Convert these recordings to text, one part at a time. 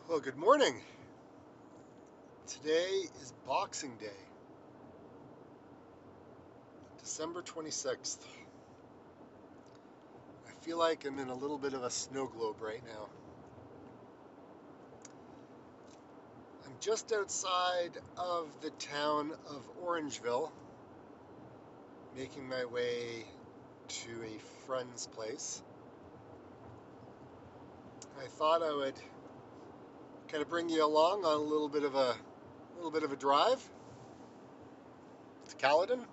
Well, good morning. Today is Boxing Day, December 26th. I feel like I'm in a little bit of a snow globe right now. I'm just outside of the town of Orangeville, making my way to a friend's place. I thought I would kind of bring you along on a little bit of a drive to Caledon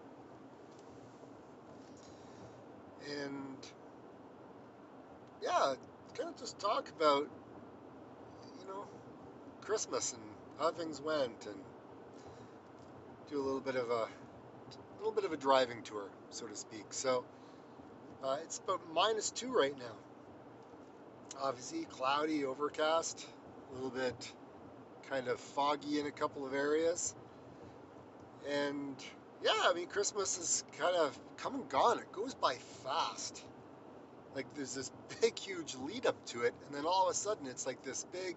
and yeah, kind of just talk about, you know, Christmas and how things went and do a little bit of a driving tour, so to speak. So it's about -2 right now. Obviously, cloudy, overcast, a little bit kind of foggy in a couple of areas. And yeah, I mean, Christmas is kind of come and gone. It goes by fast. Like there's this big, huge lead up to it, and then all of a sudden it's like this big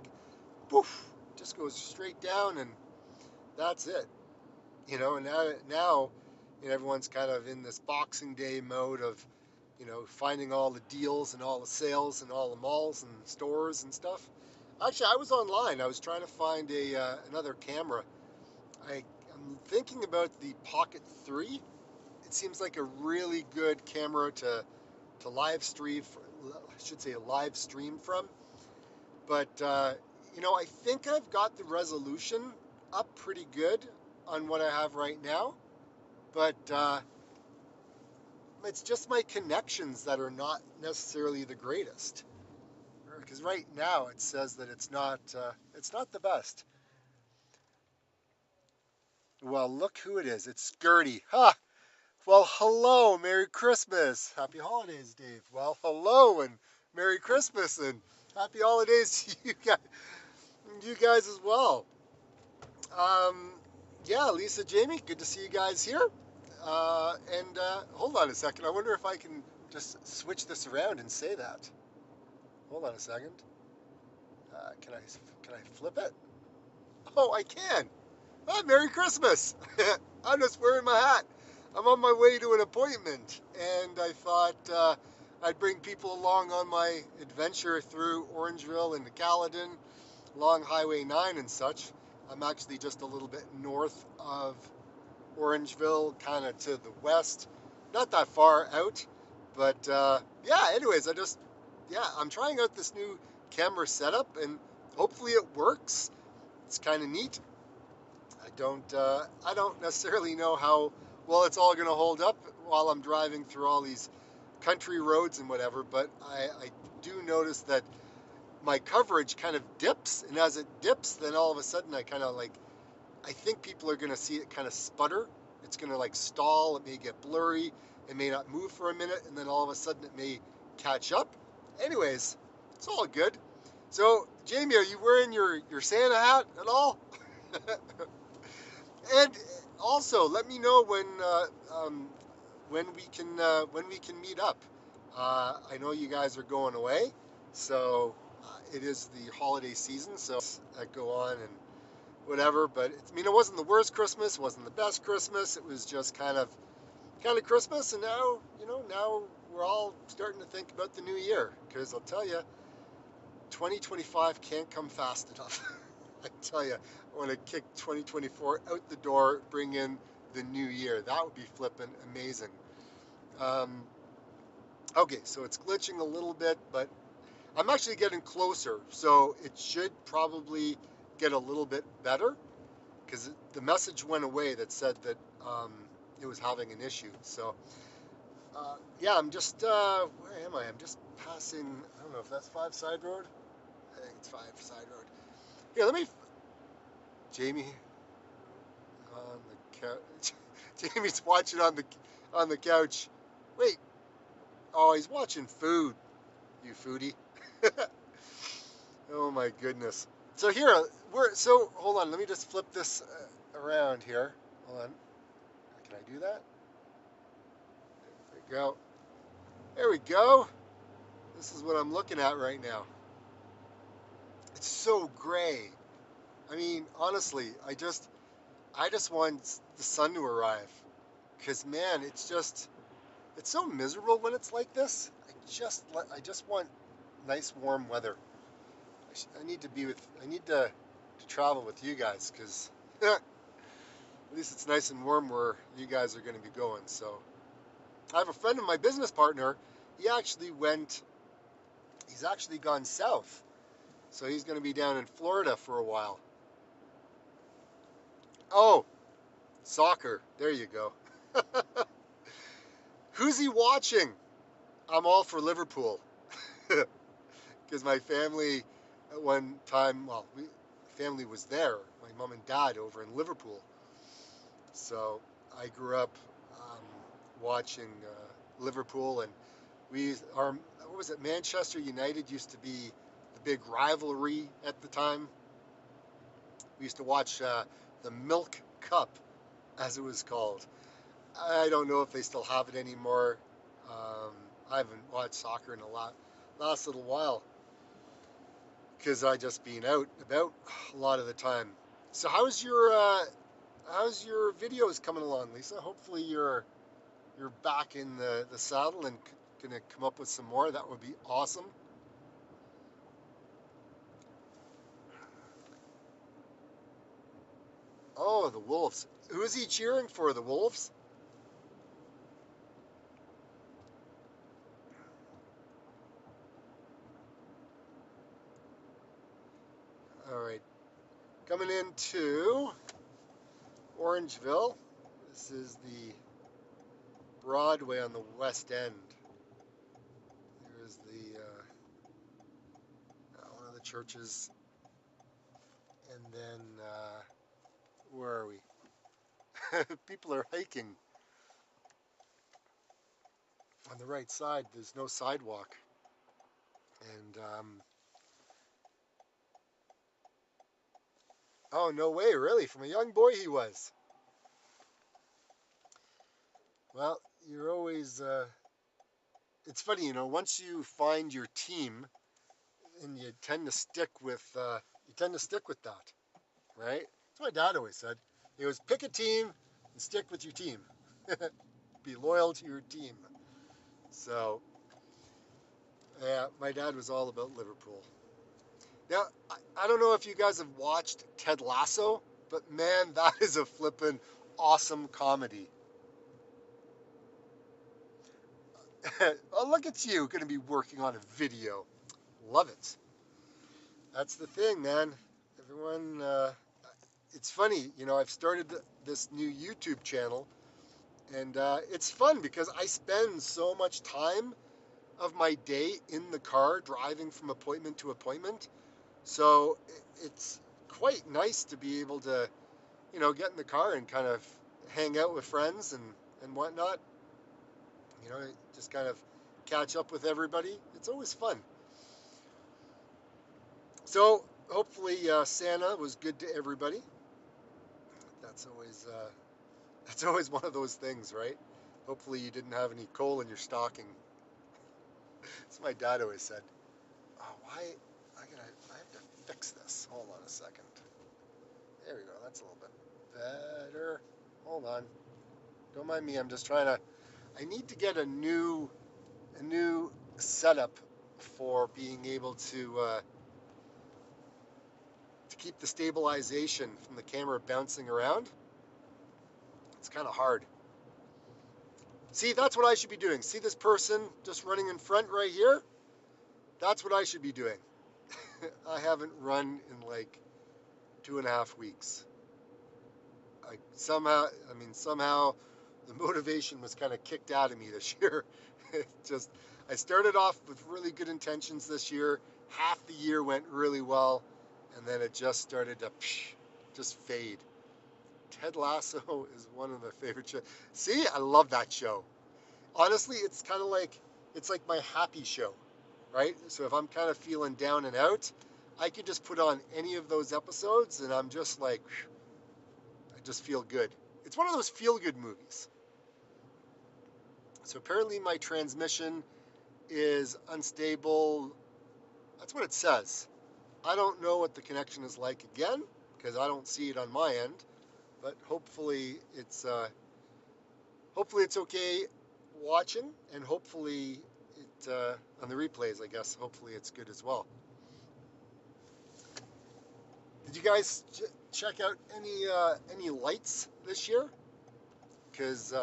poof, just goes straight down, and that's it. And now everyone's kind of in this Boxing Day mode of, finding all the deals and all the sales and all the malls and stores and stuff. Actually, I was online. I was trying to find another camera. I'm thinking about the Pocket 3. It seems like a really good camera to live stream. I should say live stream from. But I think I've got the resolution up pretty good on what I have right now. But it's just my connections that are not necessarily the greatest. Because right now it says that it's not the best. Well, look who it is. It's Gertie. Ha! Well, hello, Merry Christmas, Happy Holidays, Dave. Well, hello and Merry Christmas and Happy Holidays to you guys as well. Um, yeah, Lisa, Jamie, good to see you guys here. And hold on a second. I wonder if I can just switch this around and say that. Hold on a second. Can I flip it? Oh, I can. Ah, Merry Christmas. I'm just wearing my hat. I'm on my way to an appointment, and I thought I'd bring people along on my adventure through Orangeville and Caledon, along Highway 9 and such. I'm actually just a little bit north of Orangeville, kind of to the west, not that far out. But yeah, anyways, I'm trying out this new camera setup, and hopefully it works. It's kind of neat. I don't necessarily know how well it's all going to hold up while I'm driving through all these country roads and whatever, but I do notice that my coverage kind of dips, and as it dips, then all of a sudden I think people are going to see it kind of sputter. It's going to like stall. It may get blurry. It may not move for a minute, and then all of a sudden it may catch up. Anyways, it's all good. So, Jamie, are you wearing your Santa hat at all? And also, let me know when we can meet up. I know you guys are going away, so it is the holiday season, so that go on and whatever. But it wasn't the worst Christmas, wasn't the best Christmas. It was just kind of Christmas, and now we're all starting to think about the new year. Because I'll tell you, 2025 can't come fast enough. I tell you, I want to kick 2024 out the door, bring in the new year. That would be flipping amazing. Um, okay, so it's glitching a little bit, but I'm actually getting closer, so it should probably get a little bit better because the message went away that said that it was having an issue. So yeah, where am I? I'm just passing. I don't know if that's 5 Side Road. I think it's 5 Side Road. Here, let me. Jamie on the couch. Jamie's watching on the couch. Wait. Oh, he's watching food. You foodie. Oh my goodness. So here hold on. Let me just flip this around here. Hold on. Can I do that? There we go. There we go. This is what I'm looking at right now. It's so gray. I mean, honestly, I just want the sun to arrive. Cause man, it's so miserable when it's like this. I just want nice warm weather. I need to be with I need to travel with you guys because at least it's nice and warm where you guys are going to be going. So I have a friend of my business partner. He actually went. He's actually gone south. So he's going to be down in Florida for a while. Oh, soccer. There you go. Who's he watching? I'm all for Liverpool. Because my family at one time, family was there. My mom and dad over in Liverpool. So I grew up watching Liverpool, and what was it? Manchester United used to be the big rivalry at the time. We used to watch the Milk Cup, as it was called. I don't know if they still have it anymore. Um, I haven't watched soccer in last little while because I just been out about a lot of the time. So how's your videos coming along, Lisa? Hopefully you're back in the saddle and gonna come up with some more. That would be awesome. Oh, the Wolves. Who is he cheering for? The Wolves? All right. Coming into Orangeville. This is the Broadway on the west end. Here's one of the churches, and then where are we? People are hiking on the right side. There's no sidewalk, and oh no way, really? From a young boy he was. Well, you're always. It's funny, once you find your team, and you tend to stick with that, right? That's what my dad always said. He was pick a team and stick with your team. Be loyal to your team. So, yeah, my dad was all about Liverpool. Now, I don't know if you guys have watched Ted Lasso, but man, that is a flippin' awesome comedy. Oh, look at you, going to be working on a video. Love it. That's the thing, man. Everyone, it's funny, I've started this new YouTube channel, and it's fun because I spend so much time of my day in the car driving from appointment to appointment. So it's quite nice to be able to, get in the car and kind of hang out with friends and whatnot. You know, just kind of catch up with everybody. It's always fun. So hopefully Santa was good to everybody. That's always uh, that's always one of those things, right? Hopefully you didn't have any coal in your stocking. That's what my dad always said. Oh, why? I have to fix this. Hold on a second. There we go. That's a little bit better. Hold on. Don't mind me. I'm just trying to. I need to get a new setup for being able to keep the stabilization from the camera bouncing around. It's kind of hard. See, that's what I should be doing. See this person just running in front right here? That's what I should be doing. I haven't run in like 2.5 weeks. Somehow the motivation was kind of kicked out of me this year. Just I started off with really good intentions this year. Half the year went really well, and then it just started to just fade. Ted Lasso is one of my favorite shows. See, I love that show. Honestly, it's like my happy show, right? So if I'm kind of feeling down and out, I could just put on any of those episodes, and I'm just like, I just feel good. It's one of those feel good movies. So apparently my transmission is unstable. That's what it says. I don't know what the connection is like again because I don't see it on my end, but hopefully it's okay watching, and hopefully it on the replays, I guess. Hopefully it's good as well. Did you guys check out any lights this year? Because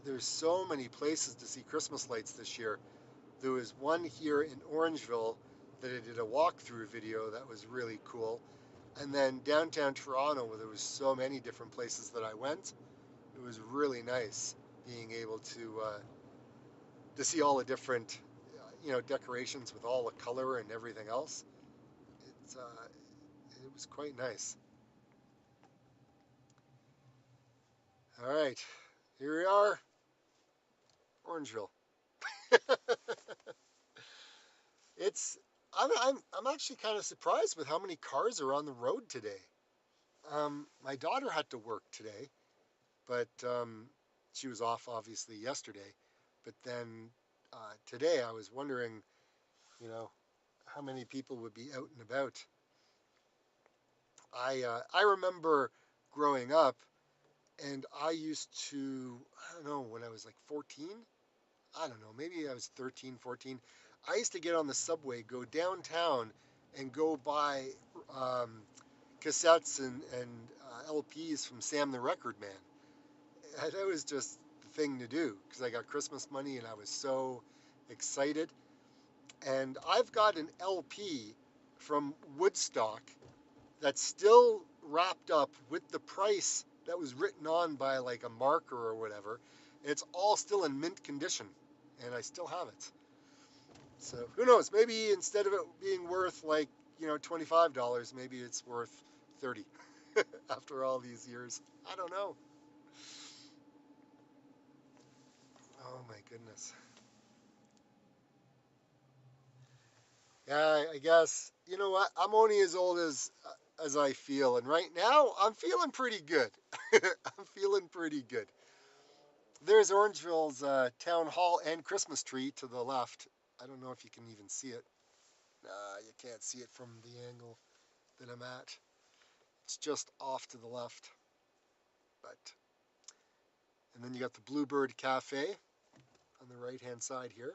there's so many places to see Christmas lights this year. There was one here in Orangeville that I did a walkthrough video that was really cool. And then downtown Toronto, where there was so many different places that I went, it was really nice being able to see all the different, decorations with all the color and everything else. It was quite nice. All right, here we are, Orangeville. It's I'm actually kind of surprised with how many cars are on the road today. My daughter had to work today, but she was off obviously yesterday. But then today I was wondering, you know, how many people would be out and about. I remember growing up, and I used to, I don't know, when I was like 14, I don't know, maybe I was 13, 14. I used to get on the subway, go downtown, and go buy um, cassettes and LPs from Sam the Record Man. That was just the thing to do because I got Christmas money and I was so excited. And I've got an LP from Woodstock that's still wrapped up with the price that was written on by like a marker or whatever. It's all still in mint condition, and I still have it. So who knows? Maybe instead of it being worth like $25, maybe it's worth 30 after all these years. I don't know. Oh my goodness. Yeah, I guess you know what? I'm only as old as I feel, and right now I'm feeling pretty good. I'm feeling pretty good. There's Orangeville's town hall and Christmas tree to the left. I don't know if you can even see it. Nah, you can't see it from the angle that I'm at. It's just off to the left. But and then you got the Bluebird Cafe on the right hand side here.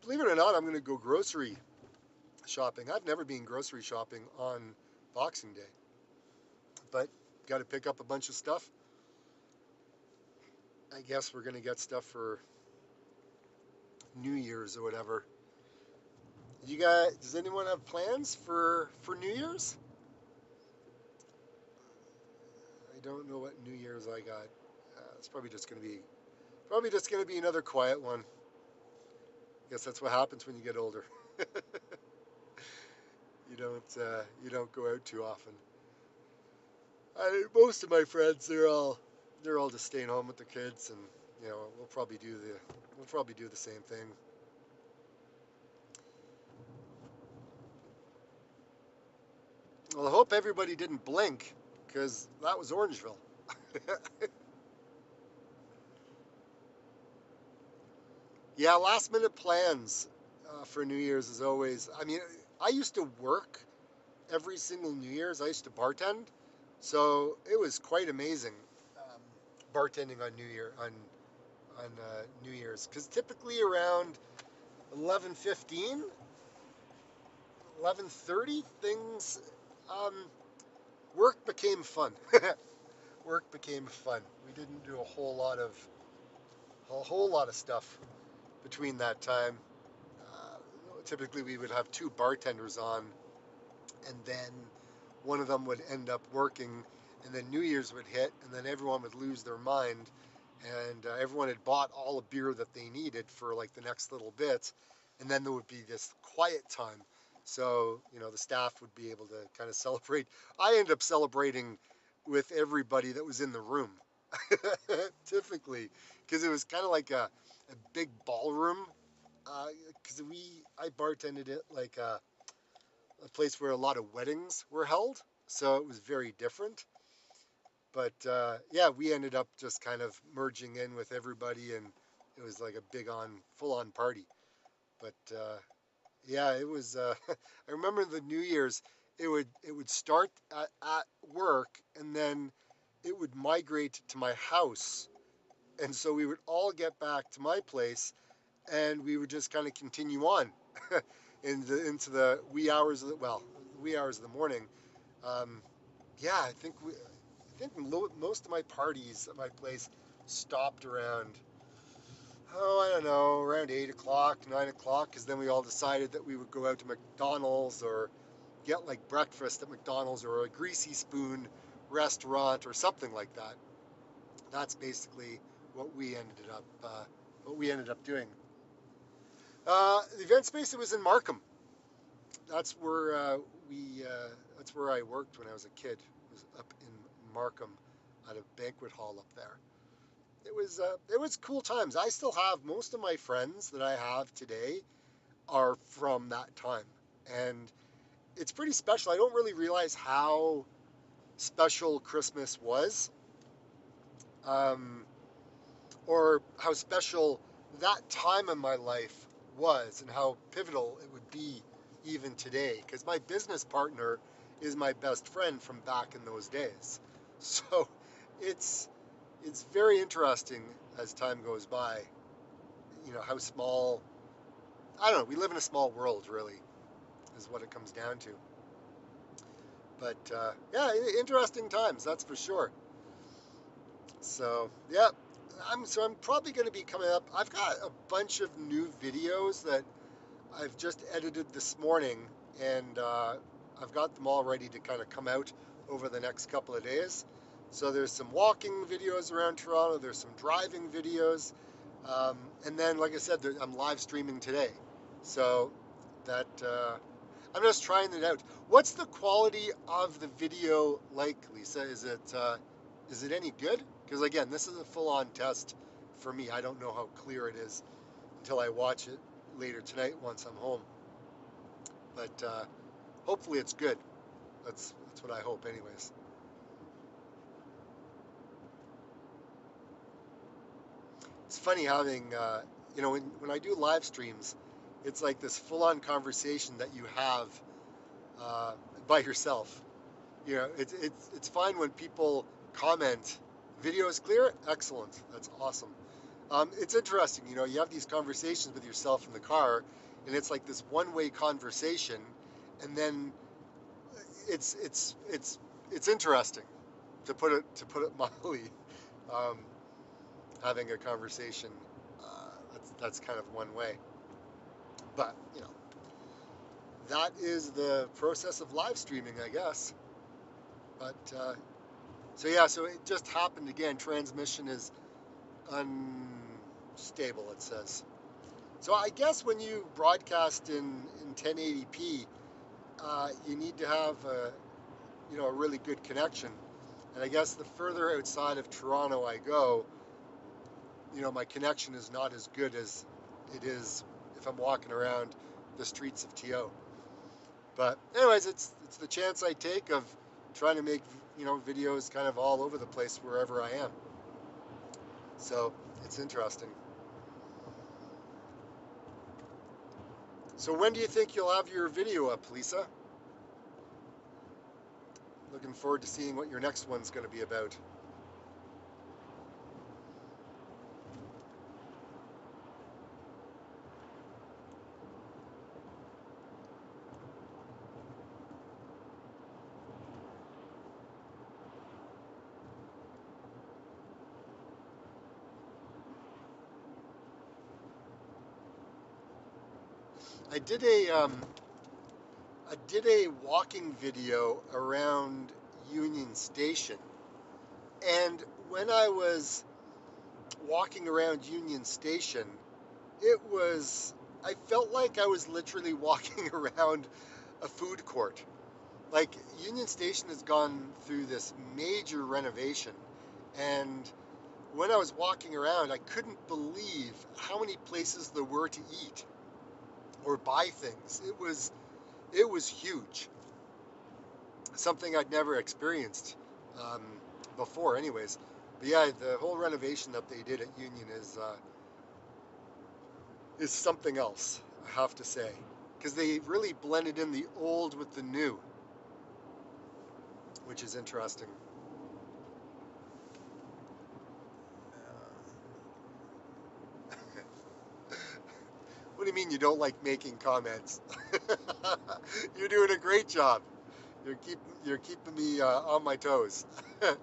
Believe it or not, I'm going to go grocery shopping. I've never been grocery shopping on Boxing Day, but got to pick up a bunch of stuff. I guess we're going to get stuff for New Year's or whatever. You guys, does anyone have plans for New Year's? I don't know what New Year's I got. It's probably just going to be another quiet one. I guess that's what happens when you get older. You don't go out too often. Most of my friends they're all just staying home with the kids, and we'll probably do the same thing. Well, I hope everybody didn't blink because that was Orangeville. Yeah, last minute plans for New Year's is always. I mean, I used to work every single New Year's. I used to bartend, so it was quite amazing bartending on New Year's because typically around 11:15, 11:30, things um, work became fun. Work became fun. We didn't do a whole lot of stuff between that time. Uh, Typically, we would have two bartenders on, and then one of them would end up working, and then New Year's would hit, and then everyone would lose their mind, and everyone had bought all the beer that they needed for like the next little bit, and then there would be this quiet time. So, the staff would be able to kind of celebrate. I ended up celebrating with everybody that was in the room, typically, because it was kind of like a big ballroom. Because I bartended it like a place where a lot of weddings were held, so it was very different. But yeah, we ended up just kind of merging in with everybody, and it was like a full on party. But Yeah, it was. I remember the New Year's. It would start at work, and then it would migrate to my house, and so we would all get back to my place, and we would just kind of continue on into the wee hours of the wee hours of the morning. Um, yeah, I think most of my parties at my place stopped around, oh, I don't know, around 8 o'clock, 9 o'clock, because then we all decided that we would go out to McDonald's or get like breakfast at McDonald's or a Greasy Spoon restaurant or something like that. That's basically what we ended up doing. The event space, it was in Markham. That's where we that's where I worked when I was a kid. It was up in Markham at a banquet hall up there. It was cool times. I still have most of my friends that I have today are from that time, and it's pretty special. I don't really realize how special Christmas was, um, or how special that time in my life was, and how pivotal it would be even today. Because my business partner is my best friend from back in those days, so it's it's very interesting as time goes by. How small. I don't know. We live in a small world, really, is what it comes down to. But yeah, interesting times, that's for sure. So yeah, I'm probably going to be coming up. I've got a bunch of new videos that I've just edited this morning, and I've got them all ready to kind of come out over the next couple of days. So there's some walking videos around Toronto. There's some driving videos, and then, like I said, I'm live streaming today. So that I'm just trying it out. What's the quality of the video like, Lisa? Is it any good? Because again, this is a full-on test for me. I don't know how clear it is until I watch it later tonight once I'm home. But hopefully it's good. That's what I hope, anyways. It's funny having when I do live streams, it's like this full-on conversation that you have uh, by yourself. It's fine when people comment, video is clear, excellent, that's awesome. It's interesting, you have these conversations with yourself in the car, and it's like this one-way conversation, and then it's interesting, to put it mildly. Um, Having a conversation, that's kind of one way, but that is the process of live streaming, I guess. But so yeah, so it just happened again. Transmission is unstable, it says. So I guess when you broadcast in 1080p, you need to have a really good connection. And I guess the further outside of Toronto I go, my connection is not as good as it is if I'm walking around the streets of TO. But anyways, it's the chance I take of trying to make videos kind of all over the place wherever I am. So it's interesting. So when do you think you'll have your video up, Lisa? Looking forward to seeing what your next one's going to be about. I did a walking video around Union Station, and when I was walking around Union Station, it was I felt like I was literally walking around a food court. Like, Union Station has gone through this major renovation, and when I was walking around, I couldn't believe how many places there were to eat or buy things. It was huge, something I'd never experienced um, before, anyways. But yeah, the whole renovation that they did at Union is something else, I have to say. because they really blended in the old with the new, which is interesting. What do you mean you don't like making comments? You're doing a great job. You're keeping me on my toes. Because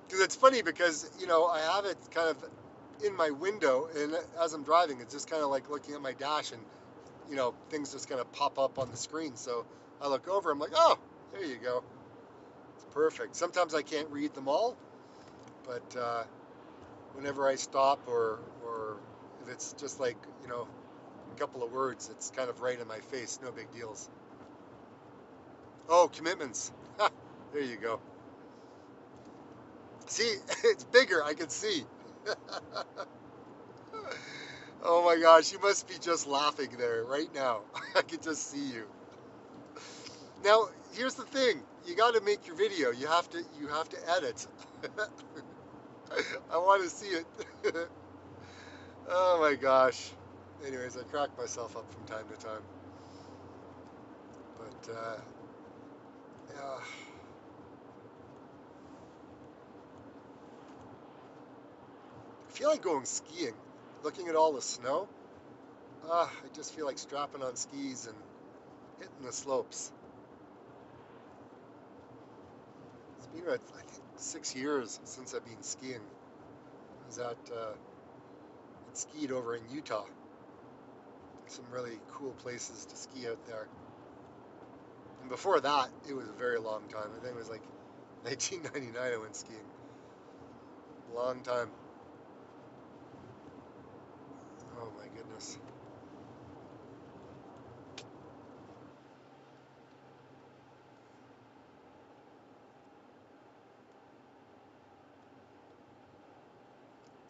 it's funny because I have it kind of in my window, and as I'm driving, it's just kind of like looking at my dash, and things just kind of pop up on the screen. So I look over, I'm like, oh, there you go. It's perfect. Sometimes I can't read them all, but whenever I stop, or if it's just like a couple of words, it's kind of right in my face. No big deals. Oh, commitments. There you go. See, it's bigger. I can see. Oh my gosh, you must be just laughing there right now. I can just see you. Now, here's the thing. You got to make your video. You have to edit. I want to see it. Oh my gosh. Anyways, I crack myself up from time to time. But yeah. I feel like going skiing. Looking at all the snow. I just feel like strapping on skis and hitting the slopes. It's been about, I think, 6 years since I've been skiing. I was skied over in Utah. Some really cool places to ski out there. And before that, it was a very long time. I think it was like 1999 I went skiing. Long time. Oh my goodness.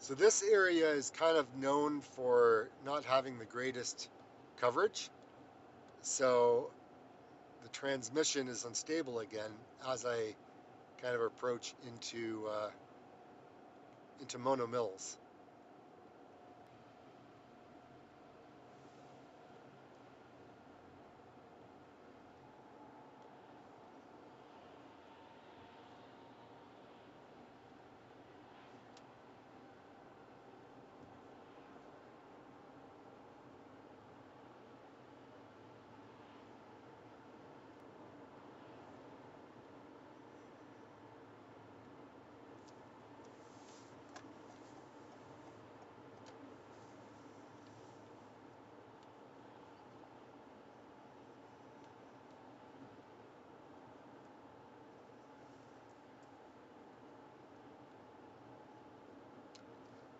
So this area is kind of known for not having the greatest coverage. So the transmission is unstable again as I kind of approach into Mono Mills.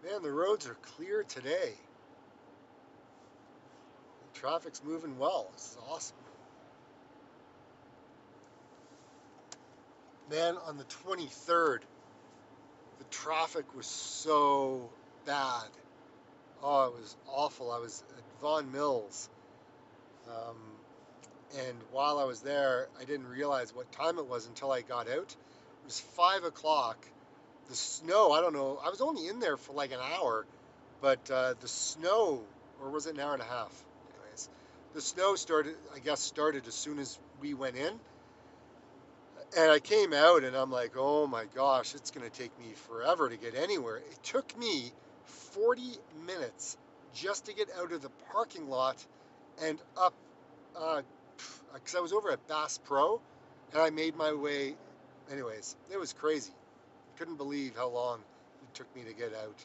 Man, the roads are clear today. The traffic's moving well. This is awesome. Man, on the 23rd, the traffic was so bad. Oh, it was awful. I was at Vaughan Mills, um, and while I was there, I didn't realize what time it was until I got out. It was 5 o'clock. The snow, I don't know, I was only in there for like an hour, but the snow, or was it an hour and a half? Anyways, the snow started as soon as we went in. And I came out and I'm like, oh my gosh, it's going to take me forever to get anywhere. It took me 40 minutes just to get out of the parking lot and up, because I was over at Bass Pro, and I made my way. Anyways, it was crazy. Couldn't believe how long it took me to get out.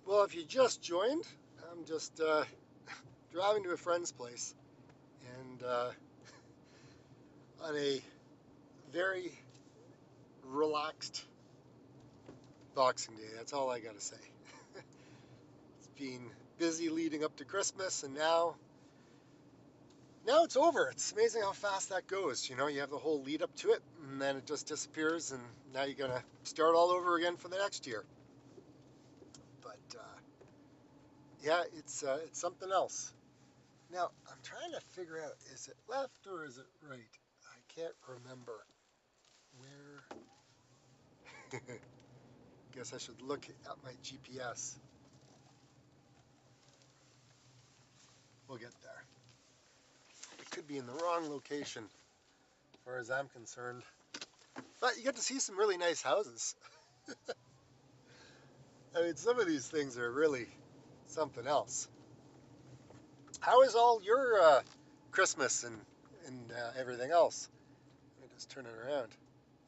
Well, if you just joined, I'm just driving to a friend's place, and on a very relaxed Boxing Day. That's all I gotta say. It's been busy leading up to Christmas, and now it's over. It's amazing how fast that goes. You know, you have the whole lead up to it, and then it just disappears, and now you're gonna start all over again for the next year. But yeah, it's something else. Now I'm trying to figure out, is it left or is it right? I can't remember where. Guess I should look at my GPS. We'll get there. It could be in the wrong location, as far as I'm concerned. But you get to see some really nice houses. I mean, some of these things are really something else. How is all your Christmas and everything else? Let me just turn it around.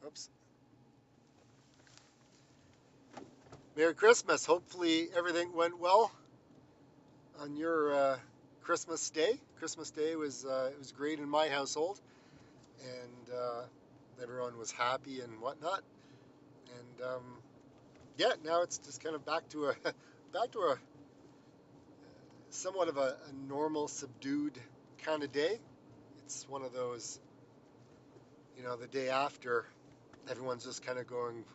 Oops. Merry Christmas. Hopefully everything went well on your Christmas Day. Christmas Day was it was great in my household, and everyone was happy and whatnot. And yeah, now it's just kind of back to a back to a somewhat of a normal, subdued kind of day. It's one of those, you know, the day after, everyone's just kind of going,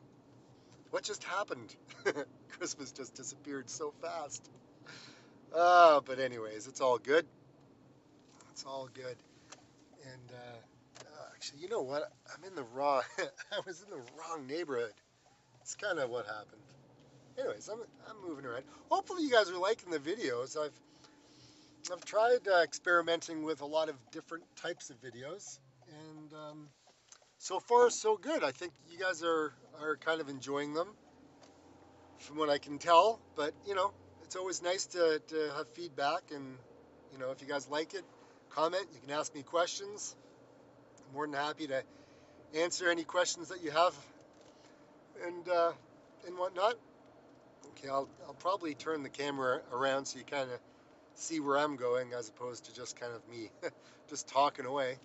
what just happened? Christmas just disappeared so fast. But anyways, it's all good. It's all good. And actually, you know what? I'm in the wrong. I was in the wrong neighborhood. It's kind of what happened. Anyways, I'm moving around. Hopefully, you guys are liking the videos. I've tried experimenting with a lot of different types of videos, and so far so good. I think you guys are kind of enjoying them, from what I can tell. But you know, it's always nice to have feedback, and you know, if you guys like it, comment. You can ask me questions. I'm more than happy to answer any questions that you have, and whatnot. Okay, I'll probably turn the camera around so you kind of see where I'm going, as opposed to just kind of me just talking away.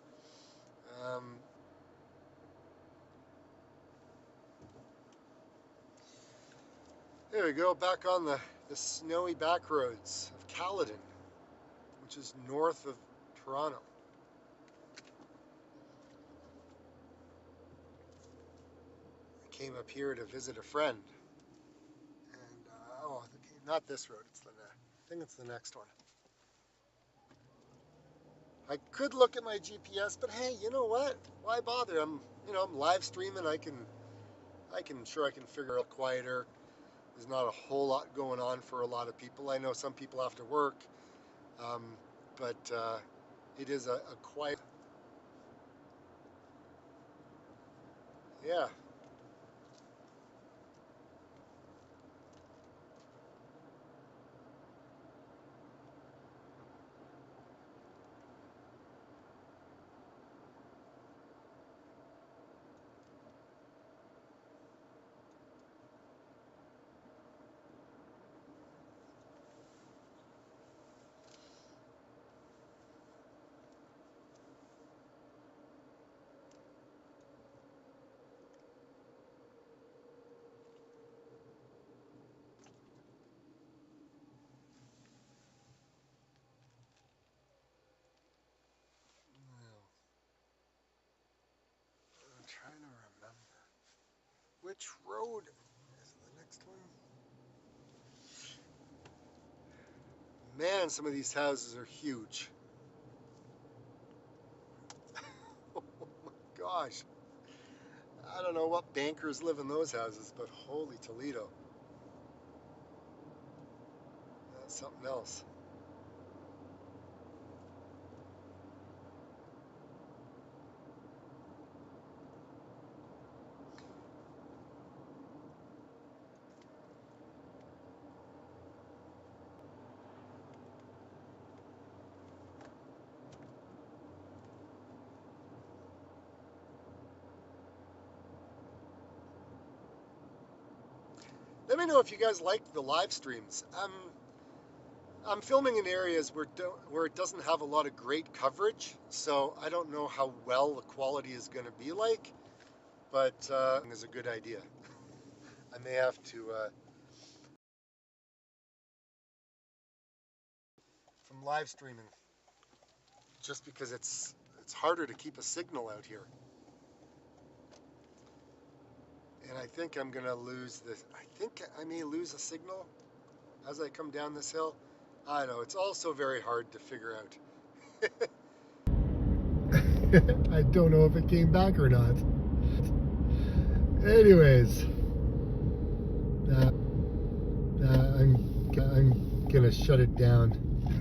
There we go, back on the snowy back roads of Caledon, which is north of Toronto. I came up here to visit a friend, and oh, not this road. I think it's the next one. I could look at my GPS, but hey, you know what? Why bother? I'm live streaming. I can figure out quieter. There's not a whole lot going on for a lot of people. I know some people have to work, but it is a quiet. Yeah. I'm trying to remember which road is the next one. Man, some of these houses are huge. Oh my gosh. I don't know what bankers live in those houses, but holy Toledo. That's something else. me know if you guys like the live streams. I'm filming in areas where it doesn't have a lot of great coverage, so I don't know how well the quality is going to be like, but it's a good idea. I may have to from live streaming, just because it's harder to keep a signal out here. And I think I'm going to lose this. I think I may lose a signal as I come down this hill. I know, it's also very hard to figure out. I don't know if it came back or not. Anyways, I'm going to shut it down.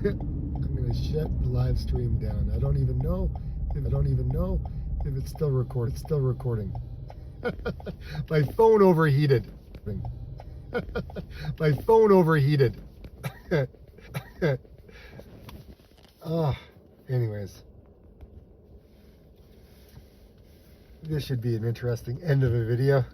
I'm going to shut the live stream down. I don't even know if it's still recording. It's still recording. My phone overheated. My phone overheated. Oh, anyways. This should be an interesting end of a video.